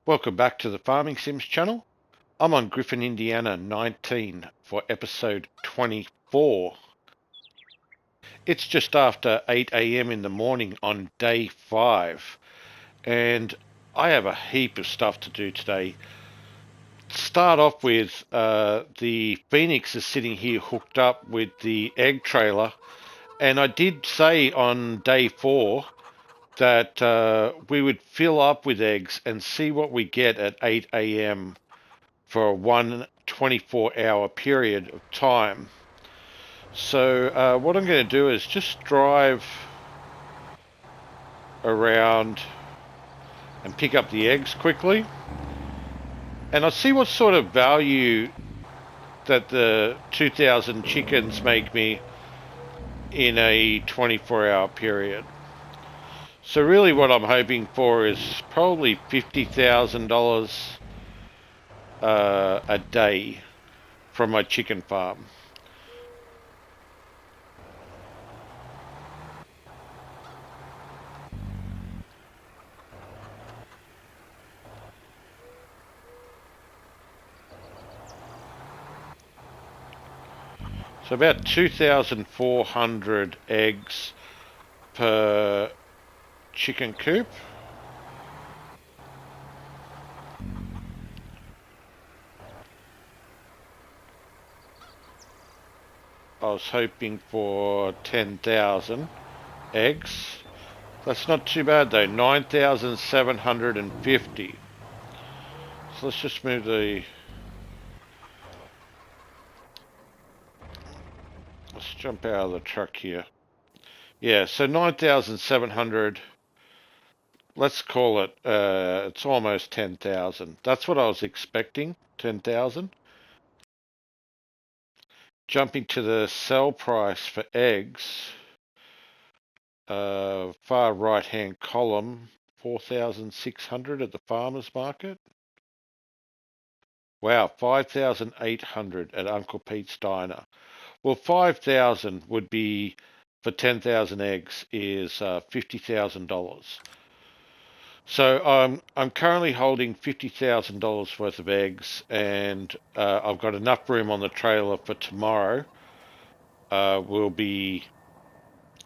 Welcome back to the Farming Sims channel. I'm on Griffin Indiana 19 for episode 24. It's just after 8 a.m. in the morning on day 5, and I have a heap of stuff to do today. Start off with the Phoenix is sitting here hooked up with the egg trailer, and I did say on day 4 that we would fill up with eggs and see what we get at 8 a.m. for one 24-hour period of time. So what I'm going to do is just drive around and pick up the eggs quickly, and I'll see what sort of value that the 2,000 chickens make me in a 24-hour period. So really what I'm hoping for is probably $50,000 a day from my chicken farm. So about 2,400 eggs per chicken coop. I was hoping for 10,000 eggs. That's not too bad though, 9,750. So let's just move let's jump out of the truck here. Yeah, so 9,700, let's call it, it's almost 10,000. That's what I was expecting, 10,000. Jumping to the sell price for eggs, far right hand column, 4,600 at the farmer's market. Wow, 5,800 at Uncle Pete's Diner. Well, 5,000 would be, for 10,000 eggs, is $50,000. So I'm currently holding $50,000 worth of eggs, and I've got enough room on the trailer for tomorrow. Will be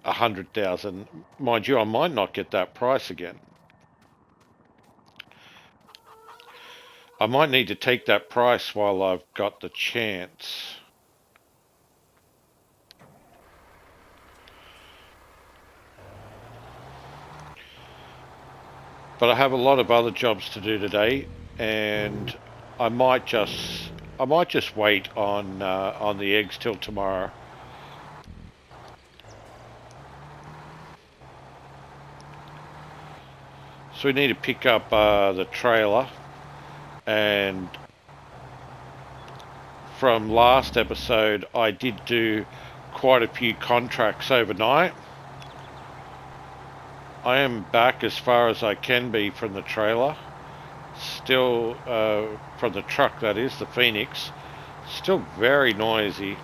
100,000. Mind you, I might not get that price again. I might need to take that price while I've got the chance. But I have a lot of other jobs to do today, and I might just wait on the eggs till tomorrow. So we need to pick up the trailer, and from last episode I did do quite a few contracts overnight. I am back as far as I can be from the trailer. Still, from the truck, that is, the Phoenix. Still very noisy.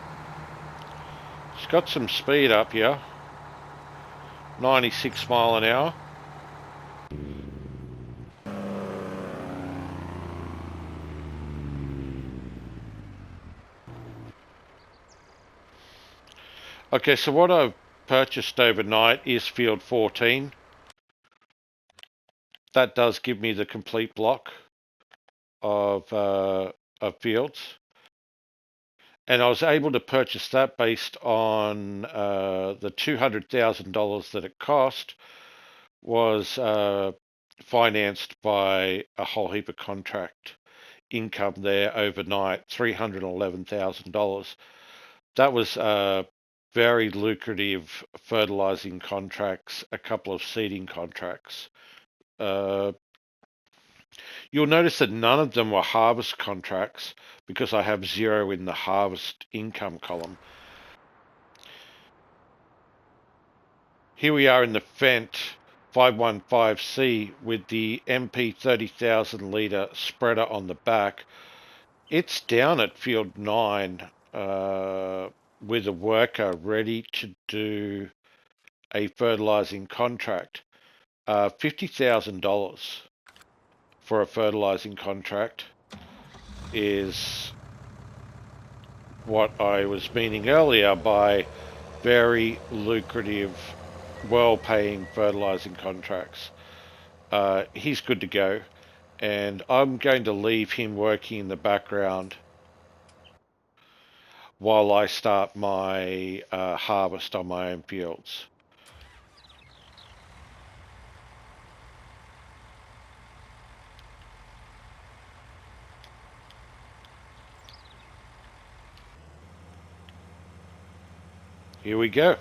It's got some speed up here. 96 mile an hour. Okay, so what I've purchased overnight is field 14. That does give me the complete block of fields. And I was able to purchase that based on the $200,000 that it cost was financed by a whole heap of contract income there overnight, $311,000. That was very lucrative fertilizing contracts, a couple of seeding contracts. You'll notice that none of them were harvest contracts because I have 0 in the harvest income column. Here we are in the Fent 515C with the MP 30,000 litre spreader on the back. It's down at field 9 with a worker ready to do a fertilizing contract. $50,000 for a fertilizing contract is what I was meaning earlier by very lucrative, well-paying fertilizing contracts. He's good to go, and I'm going to leave him working in the background while I start my harvest on my own fields. Here we go.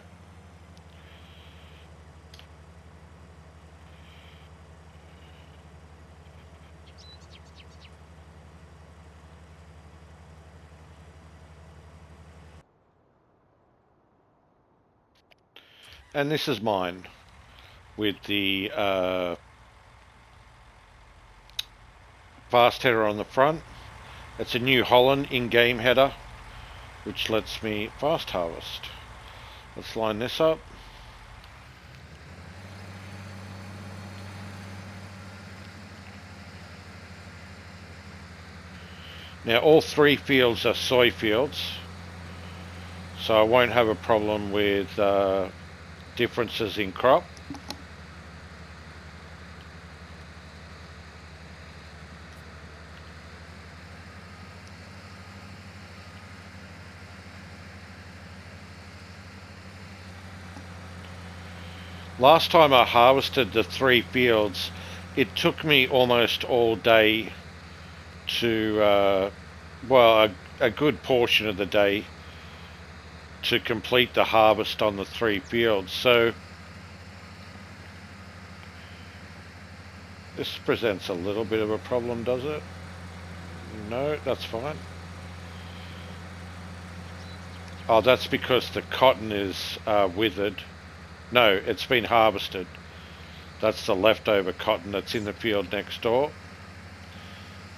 And this is mine with the fast header on the front. It's a New Holland in-game header, which lets me fast harvest. Let's line this up. Now all 3 fields are soy fields, so I won't have a problem with differences in crop. Last time I harvested the 3 fields, it took me almost all day to, well, a good portion of the day to complete the harvest on the 3 fields. So this presents a little bit of a problem, does it? No, that's fine. Oh, that's because the cotton is withered. No, it's been harvested. That's the leftover cotton that's in the field next door.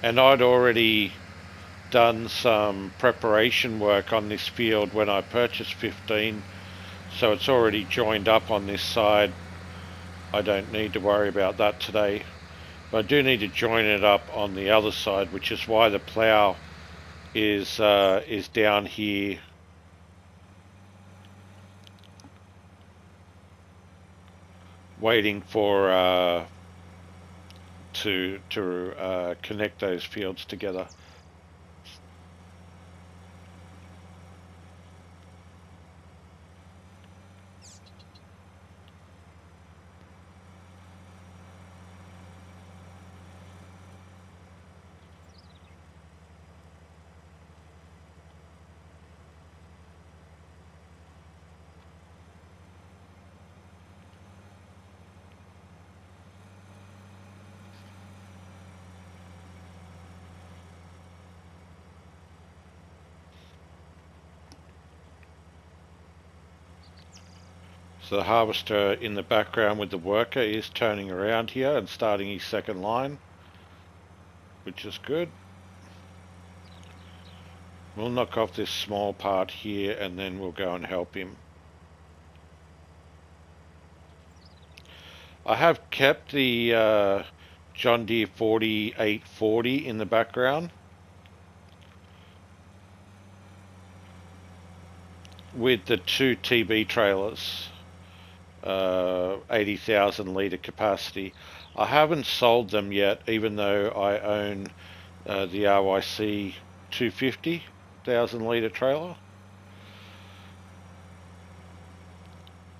And I'd already done some preparation work on this field when I purchased 15, so it's already joined up on this side. I don't need to worry about that today, but I do need to join it up on the other side, which is why the plow is down here. Waiting for to connect those fields together. So the harvester in the background with the worker is turning around here and starting his second line, which is good. We'll knock off this small part here and then we'll go and help him. I have kept the John Deere 4840 in the background with the 2 TB trailers. 80,000 litre capacity. I haven't sold them yet, even though I own the RYC 250,000 litre trailer.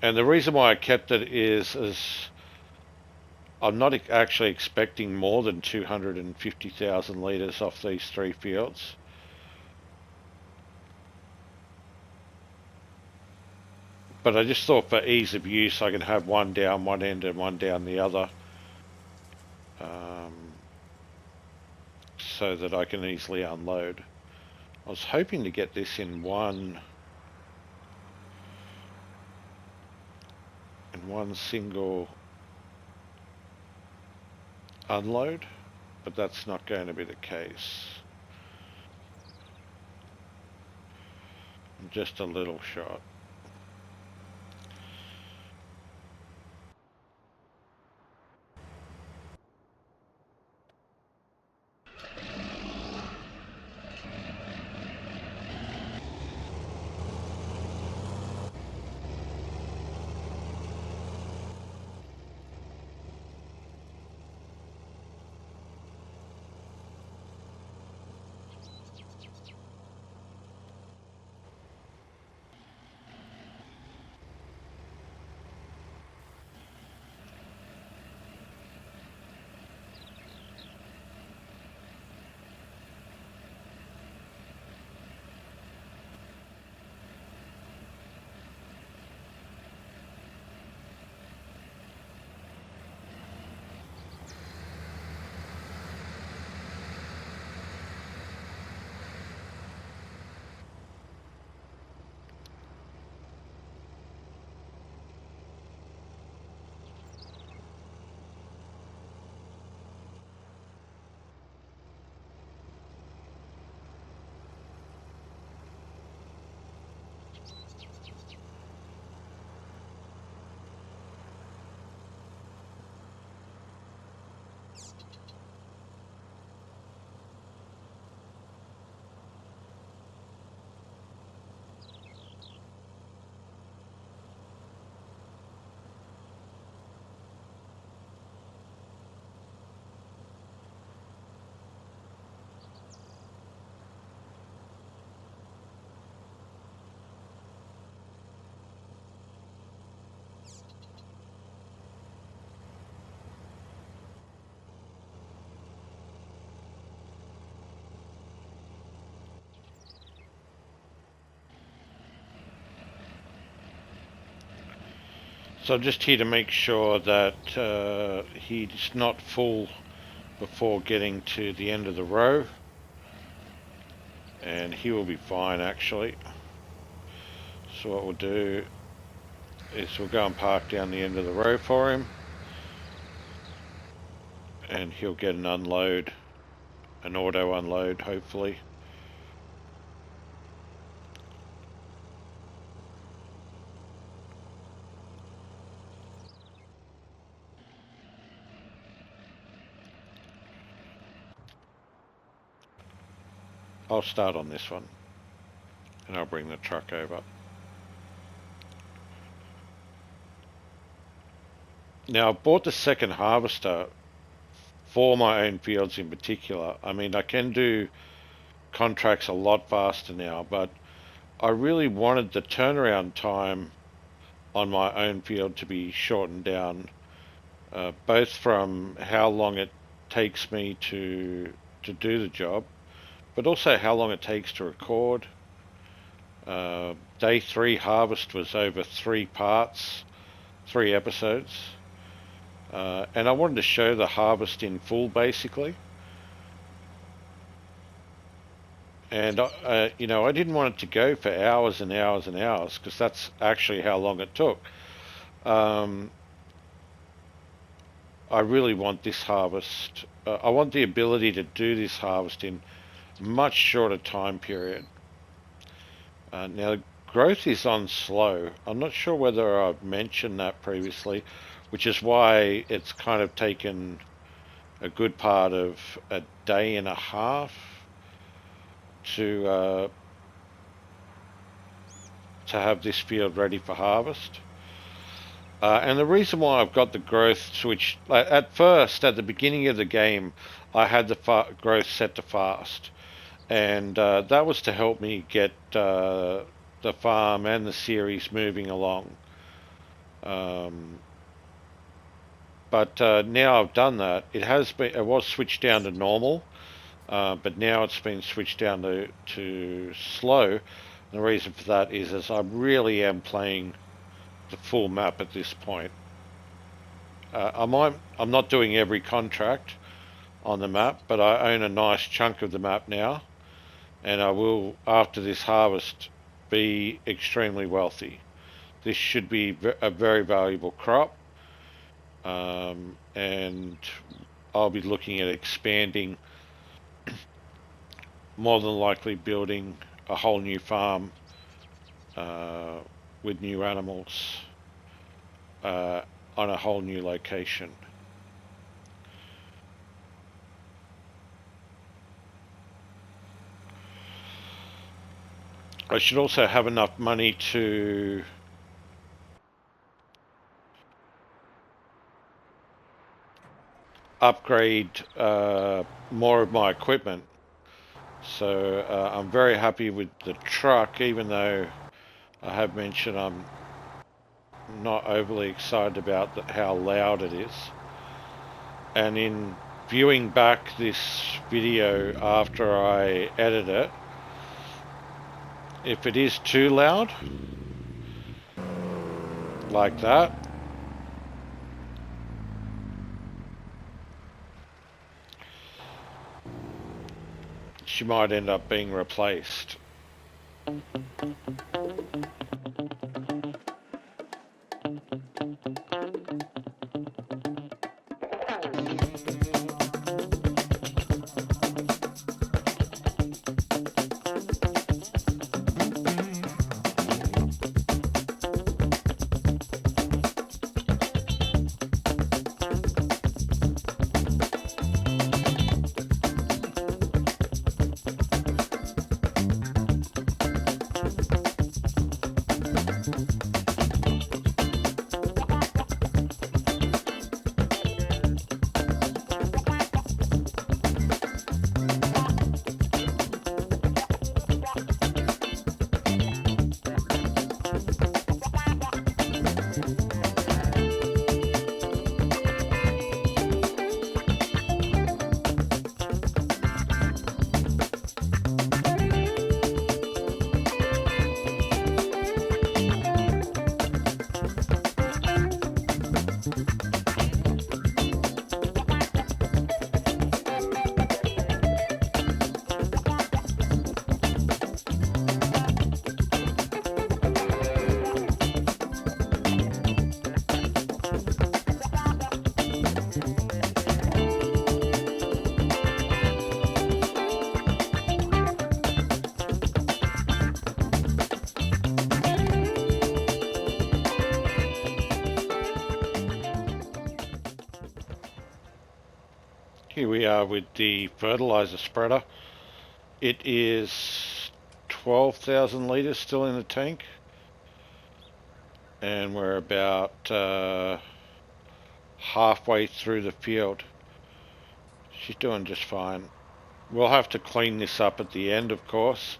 And the reason why I kept it is I'm not actually expecting more than 250,000 litres off these 3 fields. But I just thought for ease of use I can have one down one end and one down the other, so that I can easily unload. I was hoping to get this in one single unload, but that's not going to be the case. Just a little shot. So I'm just here to make sure that he's not full before getting to the end of the row. And he will be fine, actually. So what we'll do is we'll go and park down the end of the row for him. And he'll get an unload, an auto unload, hopefully. I'll start on this one, and I'll bring the truck over. Now, I've bought the second harvester for my own fields in particular. I mean, I can do contracts a lot faster now, but I really wanted the turnaround time on my own field to be shortened down, both from how long it takes me to do the job, but also how long it takes to record. Day 3 harvest was over 3 parts, 3 episodes, and I wanted to show the harvest in full, basically. And you know, I didn't want it to go for hours and hours and hours, because that's actually how long it took. I really want this harvest, I want the ability to do this harvest in a much shorter time period. Now, growth is on slow. I'm not sure whether I've mentioned that previously, which is why it's kind of taken a good part of a day and a half to have this field ready for harvest. And the reason why I've got the growth switched, at first, at the beginning of the game, I had the growth set to fast. And that was to help me get the farm and the series moving along. But now I've done that, it was switched down to normal, but now it's been switched down to slow. And the reason for that is I really am playing the full map at this point. I'm not doing every contract on the map, but I own a nice chunk of the map now, and I will, after this harvest, be extremely wealthy. This should be a very valuable crop, and I'll be looking at expanding, more than likely building a whole new farm with new animals on a whole new location. I should also have enough money to upgrade more of my equipment. So I'm very happy with the truck, even though I have mentioned I'm not overly excited about how loud it is. And in viewing back this video after I edit it, if it is too loud, like that, she might end up being replaced. Here we are with the fertilizer spreader. It is 12,000 litres still in the tank, and we're about halfway through the field. She's doing just fine. We'll have to clean this up at the end, of course,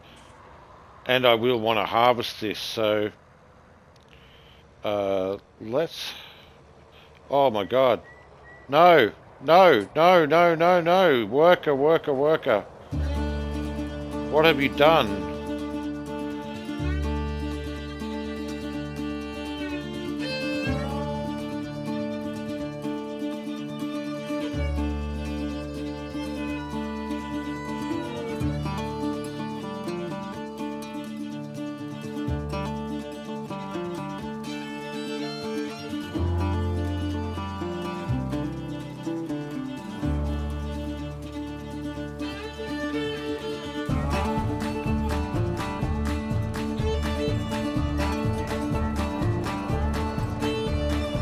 and I will want to harvest this, so let's... Oh my god. No! No! No! No! No! No! Worker! Worker! Worker! What have you done?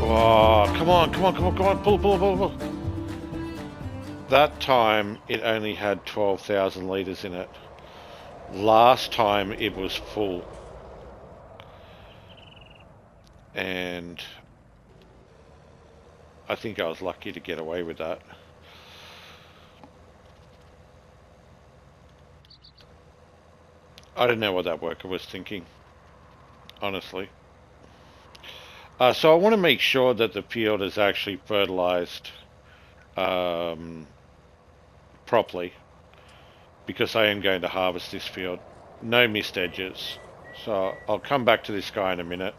Oh, come on, come on, come on, come on, pull, pull, pull, pull. That time it only had 12,000 litres in it. Last time it was full. And I think I was lucky to get away with that. I don't know what that worker was thinking, honestly. So I want to make sure that the field is actually fertilized properly, because I am going to harvest this field. No missed edges. So I'll come back to this guy in a minute.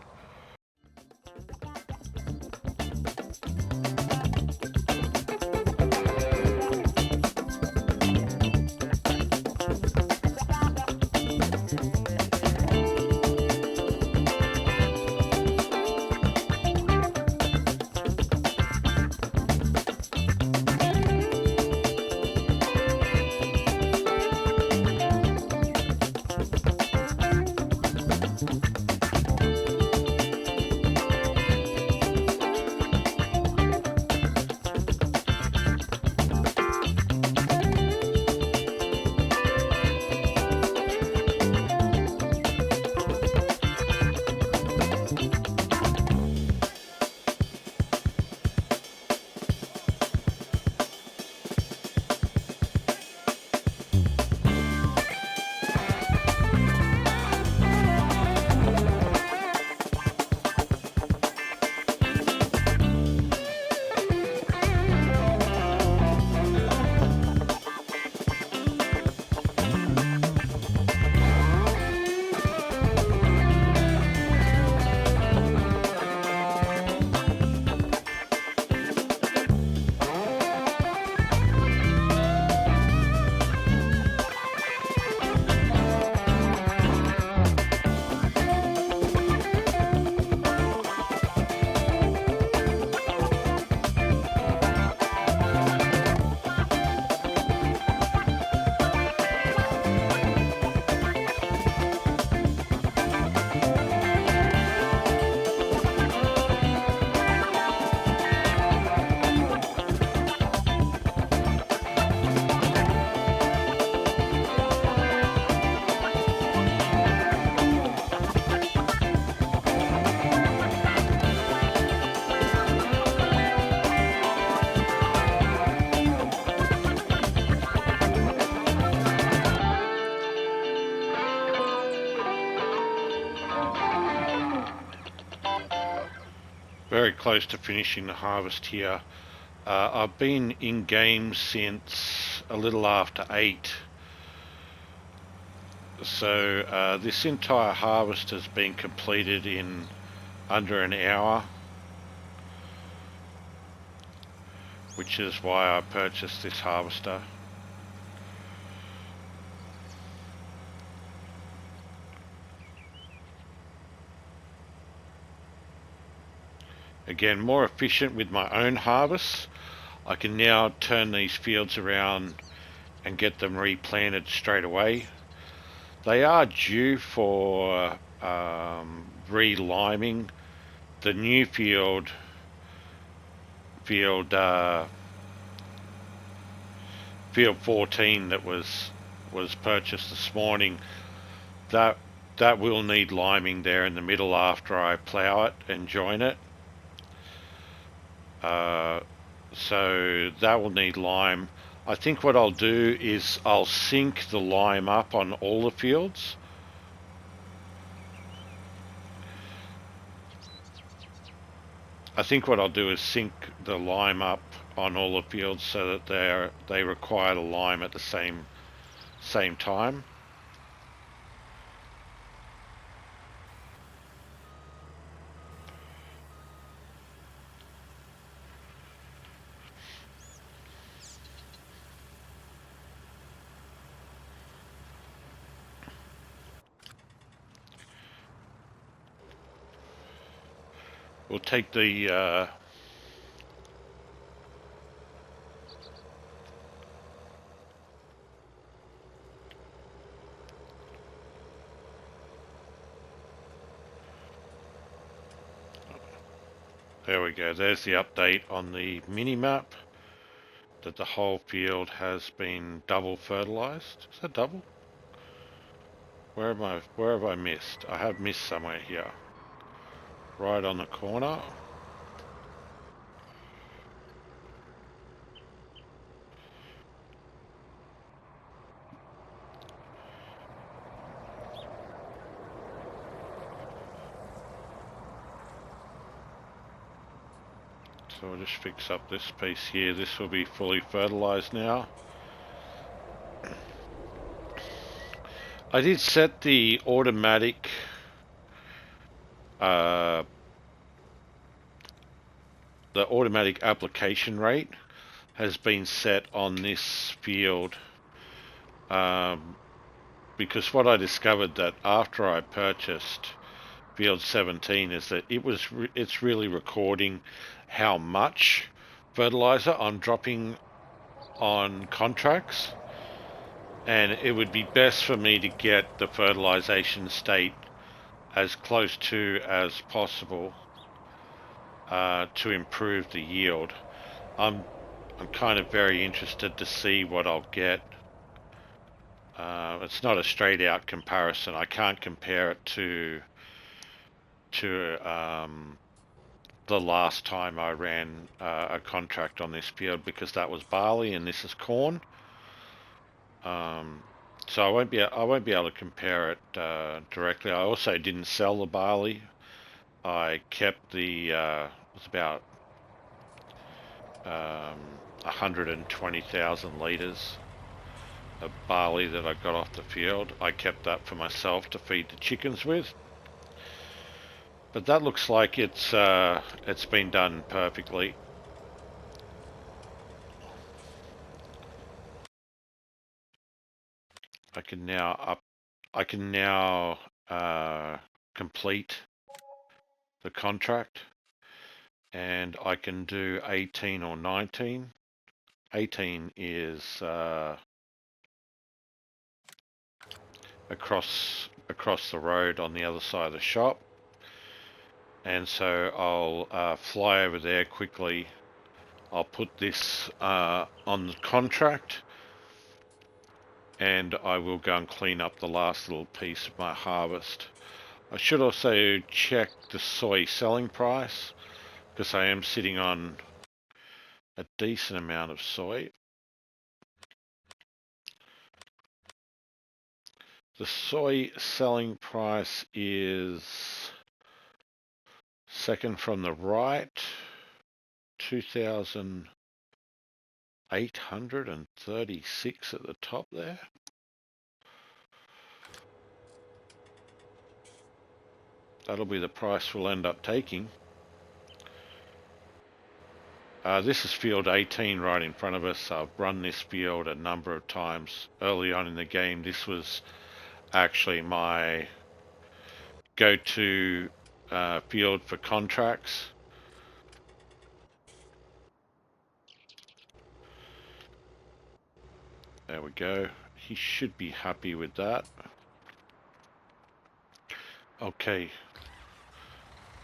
Very close to finishing the harvest here. I've been in game since a little after 8. So this entire harvest has been completed in under an hour, which is why I purchased this harvester. Again, more efficient with my own harvests. I can now turn these fields around and get them replanted straight away. They are due for re-liming. The new field field 14 that was purchased this morning, that will need liming there in the middle after I plough it and join it. So that will need lime. I think what I'll do is I'll sync the lime up on all the fields. I think what I'll do is sync the lime up on all the fields so that they require the lime at the same time. We'll take the there we go. There's the update on the mini-map that the whole field has been double fertilized. Is that double? Where have I missed? I have missed somewhere here. Right on the corner. So I'll just fix up this piece here. This will be fully fertilized now. I did set the automatic application rate has been set on this field because what I discovered that after I purchased field 17 is that it's really recording how much fertilizer I'm dropping on contracts, and it would be best for me to get the fertilization state as close to as possible to improve the yield. I'm kind of very interested to see what I'll get. It's not a straight out comparison. I can't compare it to the last time I ran a contract on this field because that was barley and this is corn. So I won't be able to compare it directly. I also didn't sell the barley. I kept the it was about 120,000 litres of barley that I got off the field. I kept that for myself to feed the chickens with. But that looks like it's been done perfectly. I can now complete the contract, and I can do 18 or 19. 18 is across the road on the other side of the shop, and so I'll fly over there quickly. I'll put this on the contract, and I will go and clean up the last little piece of my harvest. I should also check the soy selling price because I am sitting on a decent amount of soy. The soy selling price is second from the right, 2,836 at the top there. That'll be the price we'll end up taking. This is field 18 right in front of us. I've run this field a number of times early on in the game. This was actually my go-to field for contracts. There we go. He should be happy with that. Okay.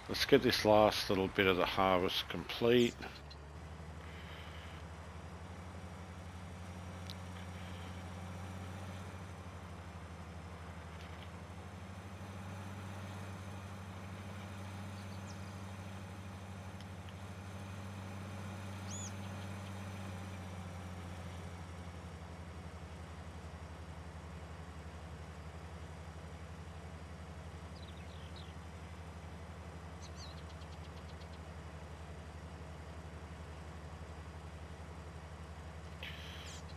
Let's get this last little bit of the harvest complete.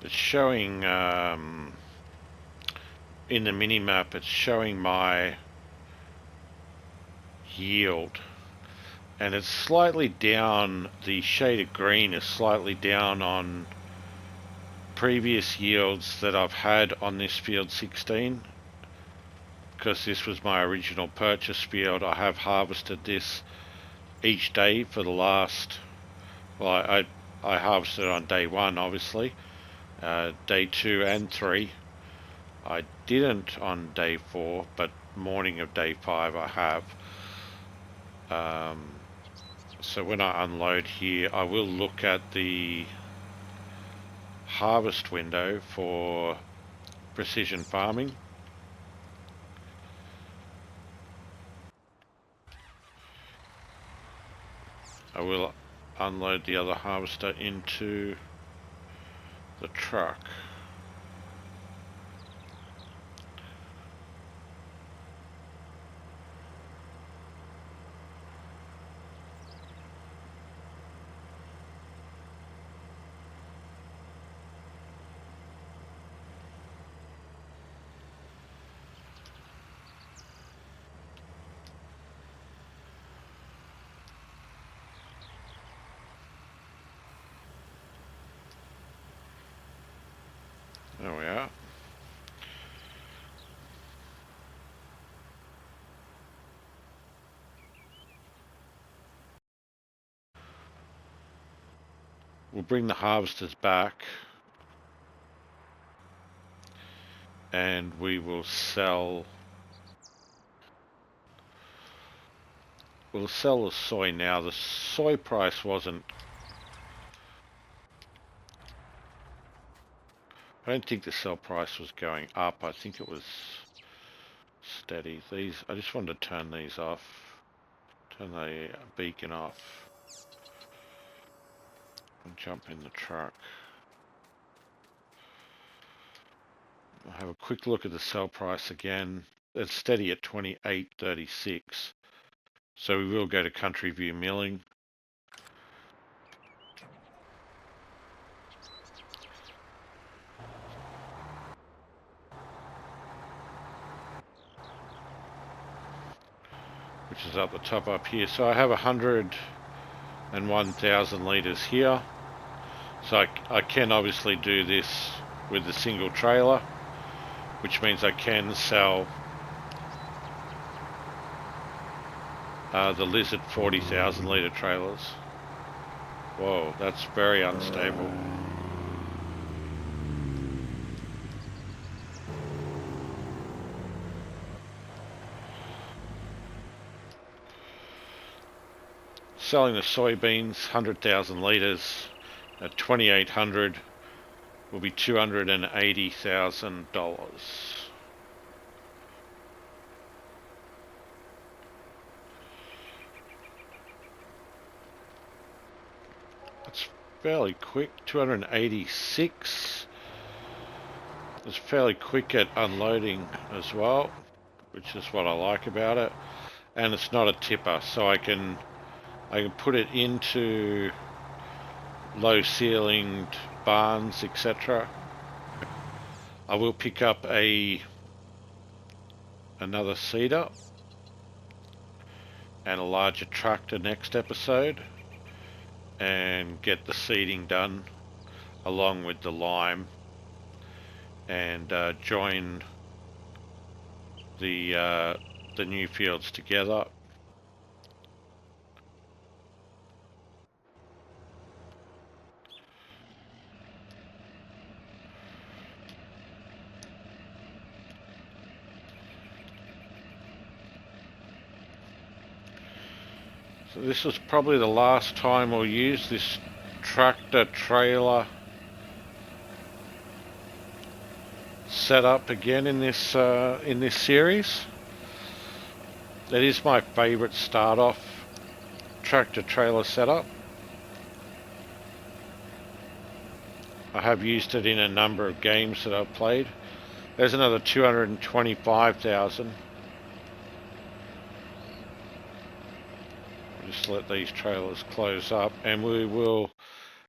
it's showing in the mini map, it's showing my yield, and it's slightly down. The shaded green is slightly down on previous yields that I've had on this field 16, because this was my original purchase field. I have harvested this each day for the last, well, I harvested on day 1, obviously, day 2 and 3. I didn't on day 4, but morning of day 5 I have. So when I unload here, I will look at the harvest window for precision farming. I will unload the other harvester into the truck. There we are. We'll bring the harvesters back, and we will sell. We'll sell the soy now. The soy price wasn't. I don't think the sell price was going up. I think it was steady. These, I just wanted to turn these off. Turn the beacon off. And jump in the truck. I'll have a quick look at the sell price again. It's steady at 28.36. So we will go to country view milling. Which is up the top up here. So I have 101,000 litres here. So I can obviously do this with the single trailer, which means I can sell the Lizard 40,000 litre trailers. Whoa, that's very unstable. Selling the soybeans, 100,000 litres at 2,800 will be $280,000. That's fairly quick. 286. It's fairly quick at unloading as well, which is what I like about it. And it's not a tipper, so I can put it into low ceilinged barns, etc. I will pick up another seeder and a larger tractor next episode and get the seeding done along with the lime, and join the new fields together. So this is probably the last time we'll use this tractor trailer setup again in this series. That is my favourite start off tractor trailer setup. I have used it in a number of games that I've played. There's another 225,000. Just let these trailers close up, and we will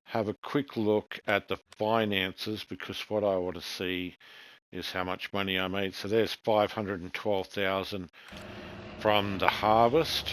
have a quick look at the finances, because what I want to see is how much money I made. So there's 512,000 from the harvest.